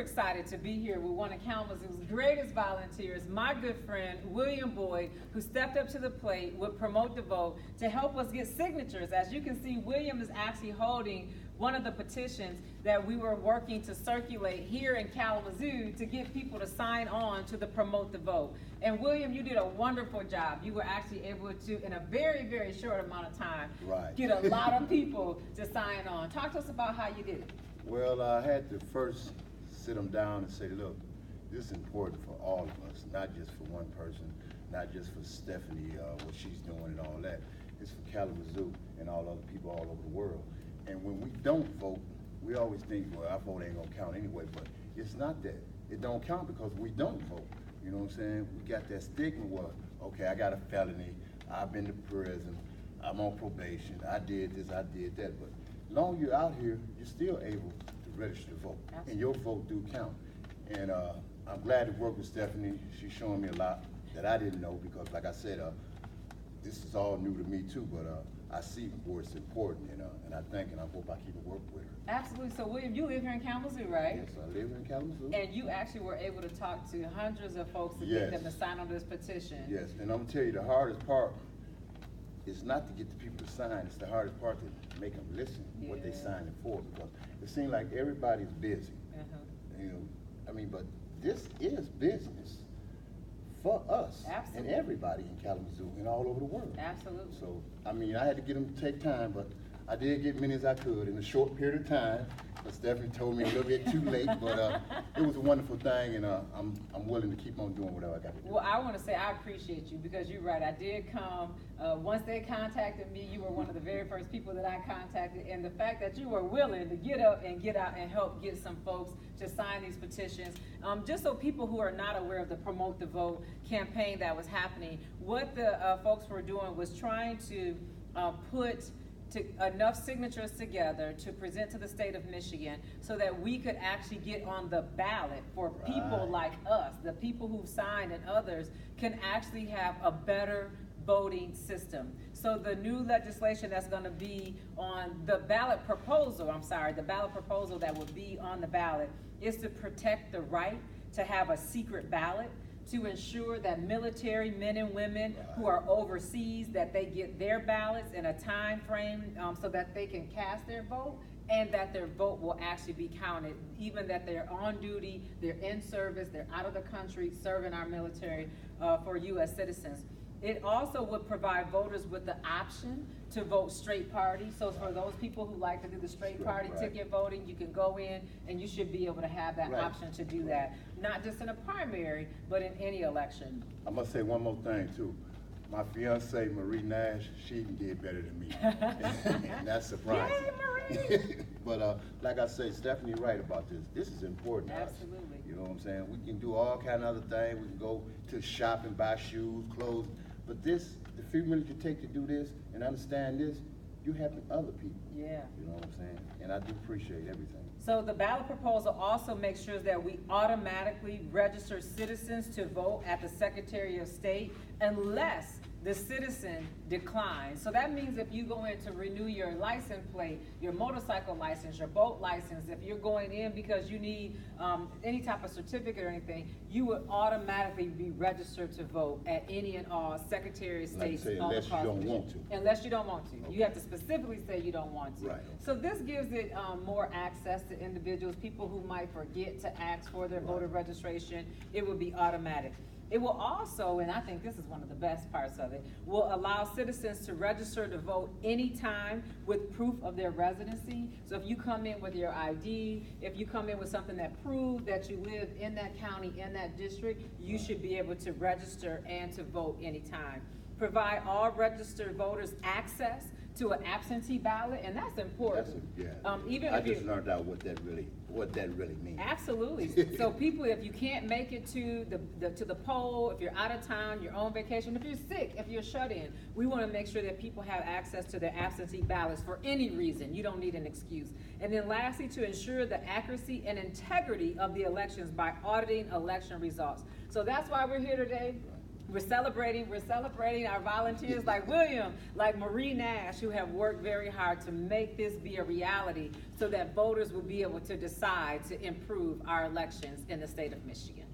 excited to be here with one of Kalamazoo's greatest volunteers, my good friend, William Boyd, who stepped up to the plate with Promote the Vote to help us get signatures. As you can see, William is actually holding one of the petitions that we were working to circulate here in Kalamazoo to get people to sign on to the Promote the Vote. And William, you did a wonderful job. You were actually able to, in a very, very short amount of time, get a lot of people to sign on. Talk to us about how you did it. Well, I had to first sit them down and say, look, this is important for all of us, not just for one person, not just for Stephanie, what she's doing and all that. It's for Kalamazoo and all other people all over the world. And when we don't vote, we always think, well, our vote ain't gonna count anyway, but it's not that. It don't count because we don't vote. You know what I'm saying? We got that stigma, well, okay, I got a felony, I've been to prison, I'm on probation, I did this, I did that, but long you're out here, you're still able to register to vote. Absolutely. And your vote do count. And I'm glad to work with Stephanie. She's showing me a lot that I didn't know because, like I said, this is all new to me too, but I see where it's important, and I think and I hope I keep it work with her. Absolutely. So William, you live here in Kalamazoo, right? Yes, I live in Kalamazoo. And you actually were able to talk to hundreds of folks to get them to sign on this petition. Yes, and I'm gonna tell you the hardest part is not to get the people to sign, it's the hardest part to make them listen to what they signing for, because it seems like everybody's busy. You know, I mean, but this is business for us. Absolutely. And everybody in Kalamazoo and all over the world. Absolutely. So, I mean, I had to get them to take time, but I did get many as I could in a short period of time. But Stephanie told me a little bit too late, but it was a wonderful thing, and I'm willing to keep on doing whatever I got to do. Well, I want to say I appreciate you because you're right. I did come. Once they contacted me, you were one of the very first people that I contacted, and the fact that you were willing to get up and get out and help get some folks to sign these petitions, just so people who are not aware of the Promote the Vote campaign that was happening, what the folks were doing was trying to put enough signatures together to present to the state of Michigan so that we could actually get on the ballot for people like us, the people who've signed and others can actually have a better voting system. So the new legislation that's going to be on the ballot proposal, the ballot proposal that would be on the ballot is to protect the right to have a secret ballot, to ensure that military men and women who are overseas, that they get their ballots in a time frame so that they can cast their vote, and that their vote will actually be counted, even that they're on duty, they're in service, they're out of the country serving our military for U.S. citizens. It also would provide voters with the option to vote straight party. So for those people who like to do the straight party ticket voting, you can go in and you should be able to have that option to do that. Not just in a primary, but in any election. I must say one more thing too. My fiance, Marie Nash, she even did better than me. And that's surprising. Yay, Marie! But like I say, Stephanie right about this. This is important to us. Absolutely. You know what I'm saying? We can do all kind of other things. We can go to shop and buy shoes, clothes. But this, the few minutes you take to do this and understand this, you're helping other people. Yeah. You know what I'm saying? And I do appreciate everything. So the ballot proposal also makes sure that we automatically register citizens to vote at the Secretary of State unless the citizen declines. So that means if you go in to renew your license plate, your motorcycle license, your boat license, if you're going in because you need any type of certificate or anything, you would automatically be registered to vote at any and all Secretary of States. Like unless you don't want to. Unless you don't want to. Okay. You have to specifically say you don't want to. Right. So this gives it more access to individuals, people who might forget to ask for their voter registration. It would be automatic. It will also, and I think this is one of the best parts of it, will allow citizens to register to vote anytime with proof of their residency. So if you come in with your ID, if you come in with something that proves that you live in that county, in that district, you should be able to register and to vote anytime. Provide all registered voters access to an absentee ballot, and that's important. Even I just learned out what that really means. Absolutely. So people, if you can't make it to the poll, if you're out of town, you're on vacation, if you're sick, if you're shut in, we want to make sure that people have access to their absentee ballots for any reason. You don't need an excuse. And then lastly, to ensure the accuracy and integrity of the elections by auditing election results. So that's why we're here today. We're celebrating our volunteers like William, like Marie Nash, who have worked very hard to make this be a reality so that voters will be able to decide to improve our elections in the state of Michigan.